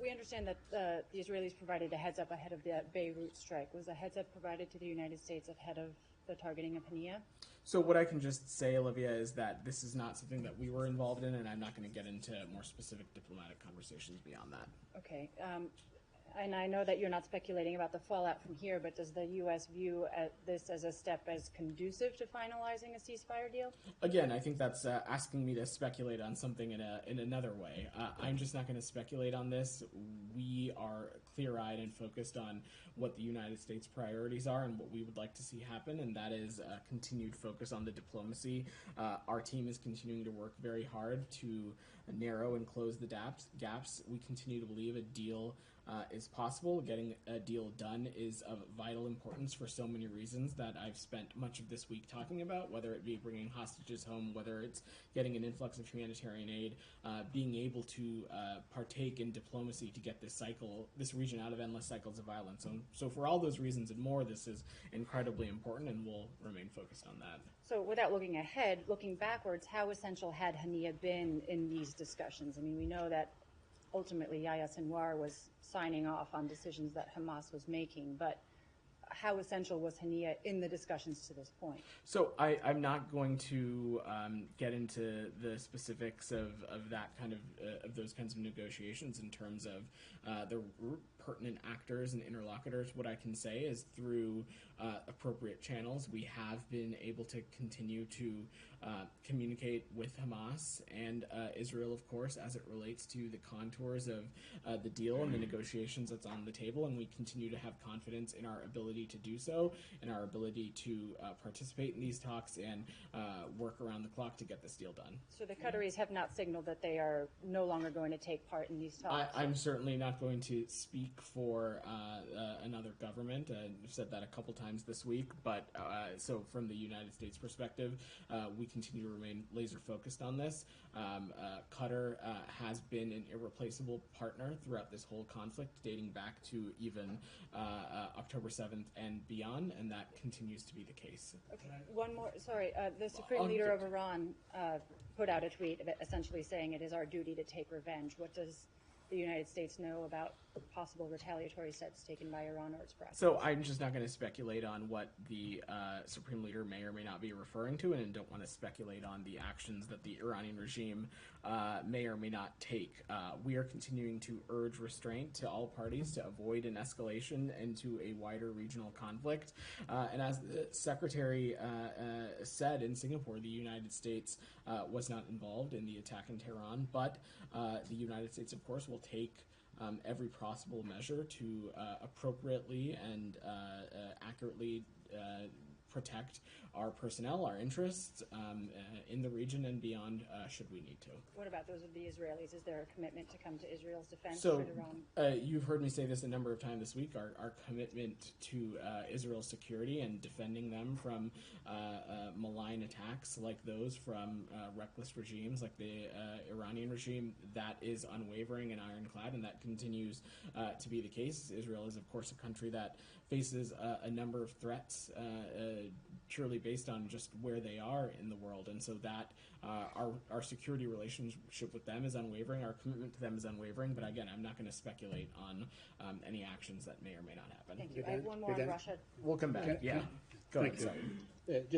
We understand that the Israelis provided a heads-up ahead of the Beirut strike. Was a heads-up provided to the United States ahead of the targeting of Haniyeh? So what I can just say, Olivia, is that this is not something that we were involved in, and I'm not going to get into more specific diplomatic conversations beyond that. Okay. And I know that you're not speculating about the fallout from here, but does the U.S. view this as a step as conducive to finalizing a ceasefire deal? Again, I think that's asking me to speculate on something in another way. I'm just not going to speculate on this. We are clear-eyed and focused on what the United States' priorities are and what we would like to see happen, and that is continued focus on the diplomacy. Our team is continuing to work very hard to narrow and close the gaps. We continue to believe a deal is possible. Getting a deal done is of vital importance for so many reasons that I've spent much of this week talking about, whether it be bringing hostages home, whether it's getting an influx of humanitarian aid, being able to partake in diplomacy to get this region out of endless cycles of violence. So for all those reasons and more, this is incredibly important, and we'll remain focused on that. So without looking ahead, looking backwards, how essential had Haniyeh been in these discussions? I mean, we know that ultimately Yahya Sinwar was signing off on decisions that Hamas was making, but how essential was Haniyeh in the discussions to this point? So I'm not going to get into the specifics of that kind of those kinds of negotiations in terms of the pertinent actors and interlocutors. What I can say is through appropriate channels, we have been able to continue to communicate with Hamas and Israel, of course, as it relates to the contours of the deal and the negotiations that's on the table, and we continue to have confidence in our ability to do so, and our ability to participate in these talks and work around the clock to get this deal done. So the Qataris have not signaled that they are no longer going to take part in these talks? I'm certainly not going to speak for another government. I've said that a couple times this week, but so from the United States perspective, we continue to remain laser focused on this. Qatar has been an irreplaceable partner throughout this whole conflict, dating back to even October 7th and beyond, and that continues to be the case. Okay. One more. Sorry. The Supreme Leader of Iran put out a tweet essentially saying it is our duty to take revenge. What does the United States know about possible retaliatory steps taken by Iran or its press? So I'm just not going to speculate on what the Supreme Leader may or may not be referring to, and don't want to speculate on the actions that the Iranian regime may or may not take. We are continuing to urge restraint to all parties to avoid an escalation into a wider regional conflict. And as the Secretary said in Singapore, the United States was not involved in the attack in Tehran, but the United States, of course, will take every possible measure to appropriately and accurately protect our personnel, our interests in the region and beyond, should we need to. What about those of the Israelis? Is there a commitment to come to Israel's defense? So, you've heard me say this a number of times this week. Our commitment to Israel's security and defending them from malign attacks like those from reckless regimes like the Iranian regime, that is unwavering and ironclad, and that continues to be the case. Israel is, of course, a country that faces a number of threats purely based on just where they are in the world, and so that our security relationship with them is unwavering, our commitment to them is unwavering, but again, I'm not going to speculate on any actions that may or may not happen. Thank you. I have one more on Russia. We'll come back. Go ahead. Sorry. Just